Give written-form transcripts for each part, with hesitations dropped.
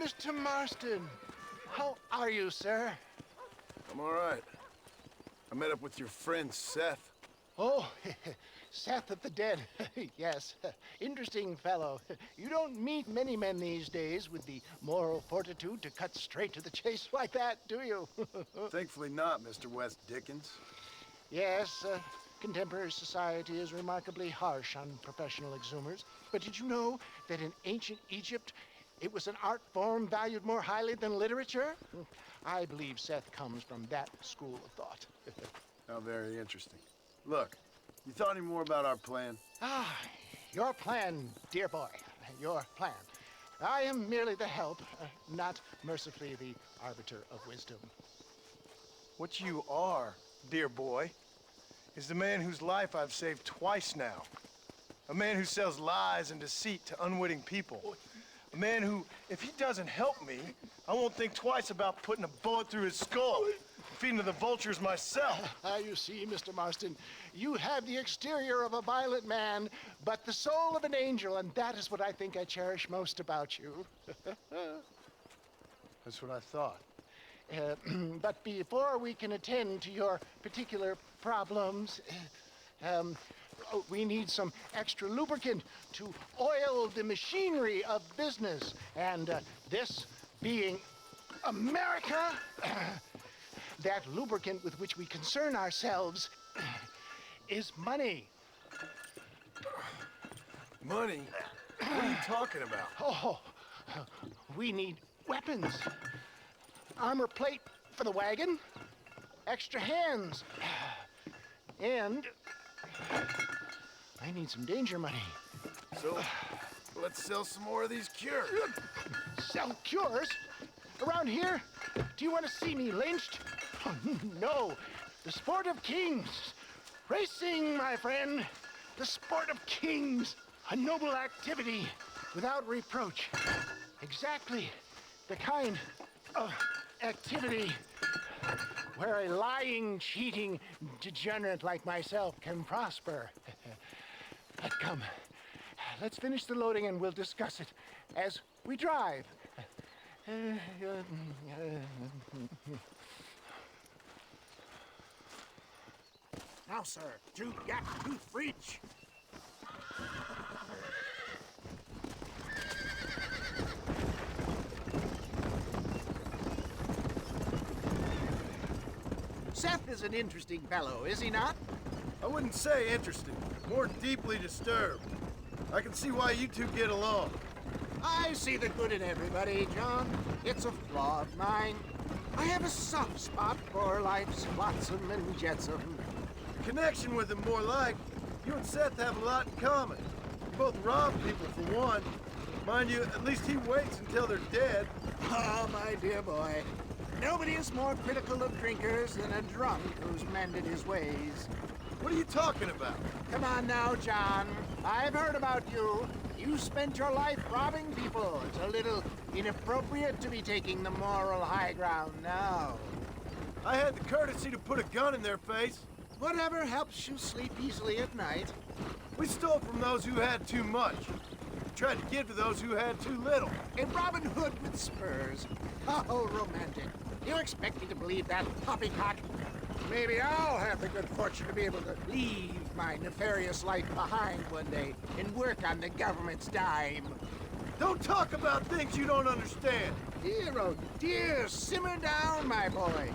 Mr. Marston. How are you, sir? I'm all right. I met up with your friend Seth. Oh, Seth of the Dead. Yes, interesting fellow. You don't meet many men these days with the moral fortitude to cut straight to the chase like that, do you? Thankfully not, Mr. West Dickens. Yes, contemporary society is remarkably harsh on professional exhumers. But did you know that in ancient Egypt, it was an art form valued more highly than literature? I believe Seth comes from that school of thought. How very interesting. Look, you thought any more about our plan? Ah, your plan, dear boy, your plan. I am merely the help, not mercifully the arbiter of wisdom. What you are, dear boy, is the man whose life I've saved twice now. A man who sells lies and deceit to unwitting people. A man who, if he doesn't help me, I won't think twice about putting a bullet through his skull, feeding to the vultures myself. You see, Mr. Marston, you have the exterior of a violent man, but the soul of an angel, and that is what I think I cherish most about you. That's what I thought. But before we can attend to your particular problems, we need some extra lubricant to oil the machinery of business. And this being America, that lubricant with which we concern ourselves is money. Money? What are you talking about? Oh, we need weapons. Armor plate for the wagon, extra hands, and I need some danger money. So, let's sell some more of these cures. Sell cures? Around here? Do you want to see me lynched? Oh, no. The sport of kings. Racing, my friend. The sport of kings. A noble activity without reproach. Exactly the kind of activity where a lying, cheating degenerate like myself can prosper. But come, let's finish the loading and we'll discuss it as we drive. Now, sir, to get to fridge. Seth is an interesting fellow, is he not? I wouldn't say interesting, more deeply disturbed. I can see why you two get along. I see the good in everybody, John. It's a flaw of mine. I have a soft spot for life's flotsam and jetsam. Connection with him more like. You and Seth have a lot in common. You both rob people for one. Mind you, at least he waits until they're dead. Oh, my dear boy. Nobody is more critical of drinkers than a drunk who's mended his ways. What are you talking about? Come on now, John. I've heard about you. You spent your life robbing people. It's a little inappropriate to be taking the moral high ground now. I had the courtesy to put a gun in their face. Whatever helps you sleep easily at night. We stole from those who had too much. We tried to give to those who had too little. A Robin Hood with spurs. How romantic. You expect me to believe that poppycock? Maybe I'll have the good fortune to be able to leave my nefarious life behind one day and work on the government's dime. Don't talk about things you don't understand. Dear, oh dear, simmer down, my boy.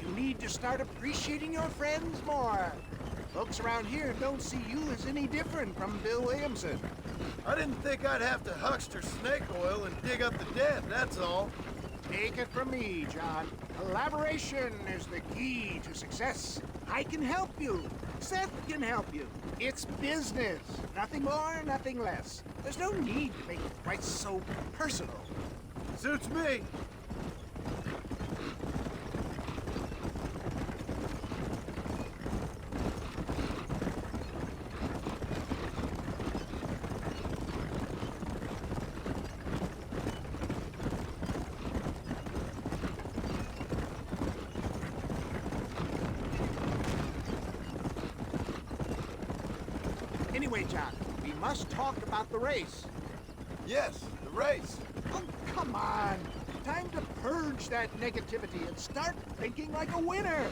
You need to start appreciating your friends more. Folks around here don't see you as any different from Bill Williamson. I didn't think I'd have to huckster snake oil and dig up the dead, that's all. Take it from me, John. Collaboration is the key to success. I can help you. Seth can help you. It's business. Nothing more, nothing less. There's no need to make it quite so personal. Suits me. Anyway, John, we must talk about the race. Yes, the race. Oh, come on. Time to purge that negativity and start thinking like a winner.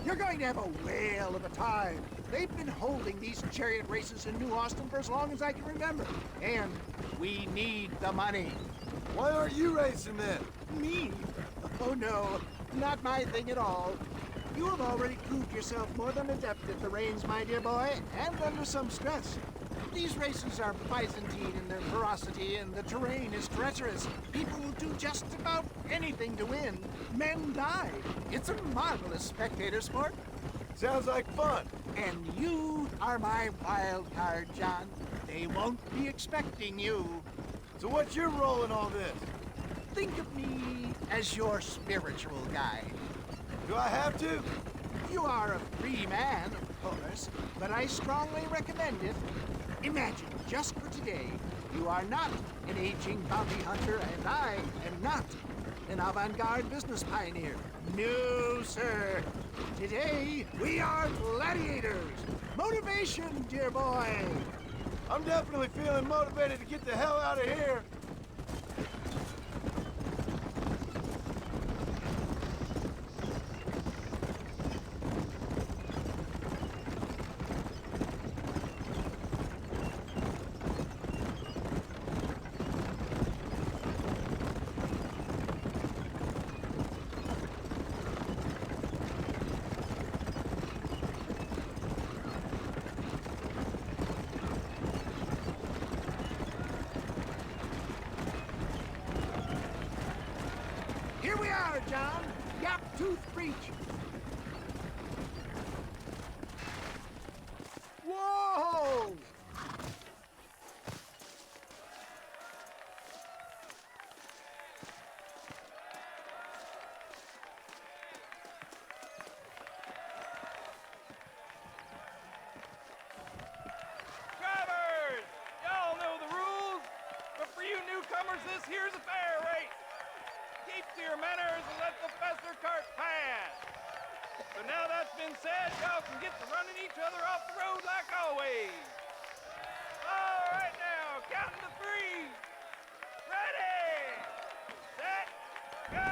You're going to have a whale of a time. They've been holding these chariot races in New Austin for as long as I can remember. And we need the money. Why aren't you racing then? Me? Oh no, not my thing at all. You have already proved yourself more than adept at the reins, my dear boy, and under some stress. These races are Byzantine in their ferocity, and the terrain is treacherous. People will do just about anything to win. Men die. It's a marvelous spectator sport. Sounds like fun. And you are my wild card, John. They won't be expecting you. So what's your role in all this? Think of me as your spiritual guide. Do I have to? You are a free man, of course, but I strongly recommend it. Imagine, just for today, you are not an aging bounty hunter, and I am not an avant-garde business pioneer. No, sir. Today, we are gladiators. Motivation, dear boy. I'm definitely feeling motivated to get the hell out of here. Here we are, John. Gap Tooth Breach. Whoa! Drivers! Y'all know the rules, but for you newcomers, this here's a fair race. Keep to your manners and let the faster cart pass. So now that's been said, y'all can get to running each other off the road like always. All right now, counting to 3. Ready, set, go!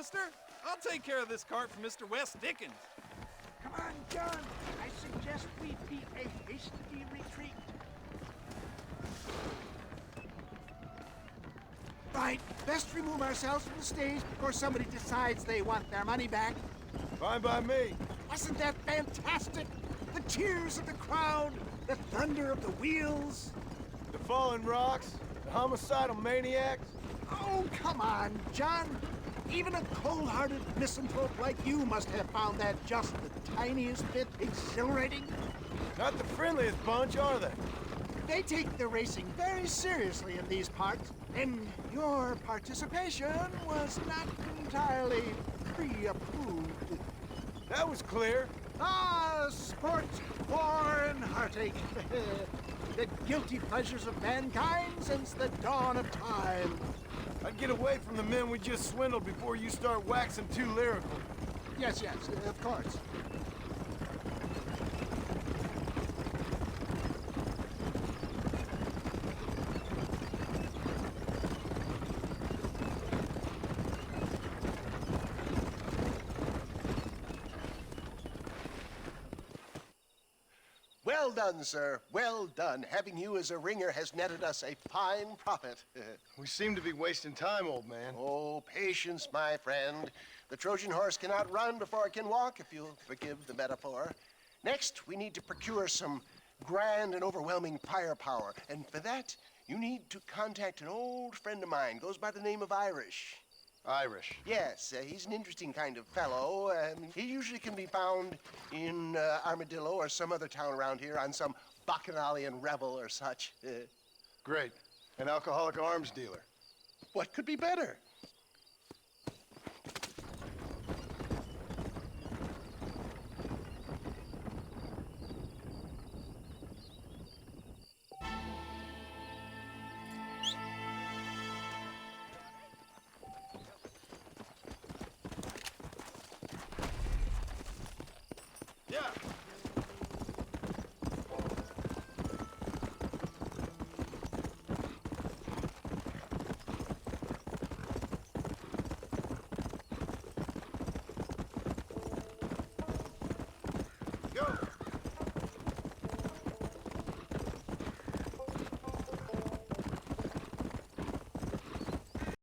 mister. I'll take care of this cart for Mr. West Dickens. Come on, John. I suggest we beat a hasty retreat. Right, best remove ourselves from the stage before somebody decides they want their money back. Fine by me. Wasn't that fantastic? The cheers of the crowd, the thunder of the wheels. The fallen rocks, the homicidal maniacs. Oh, come on, John. Even a cold-hearted misanthrope like you must have found that just the tiniest bit exhilarating. Not the friendliest bunch, are they? They take the racing very seriously in these parts, and your participation was not entirely pre-approved. That was clear. Ah, sport, war, and heartache. The guilty pleasures of mankind since the dawn of time. I'd get away from the men we just swindled before you start waxing too lyrical. Yes, of course. Well done, sir. Well done. Having you as a ringer has netted us a fine profit. We seem to be wasting time, old man. Oh, patience, my friend. The Trojan horse cannot run before it can walk, if you'll forgive the metaphor. Next, we need to procure some grand and overwhelming firepower. And for that, you need to contact an old friend of mine. Goes by the name of Irish. Irish. Yes, he's an interesting kind of fellow. He usually can be found in Armadillo or some other town around here on some bacchanalian revel or such. Great. An alcoholic arms dealer. What could be better?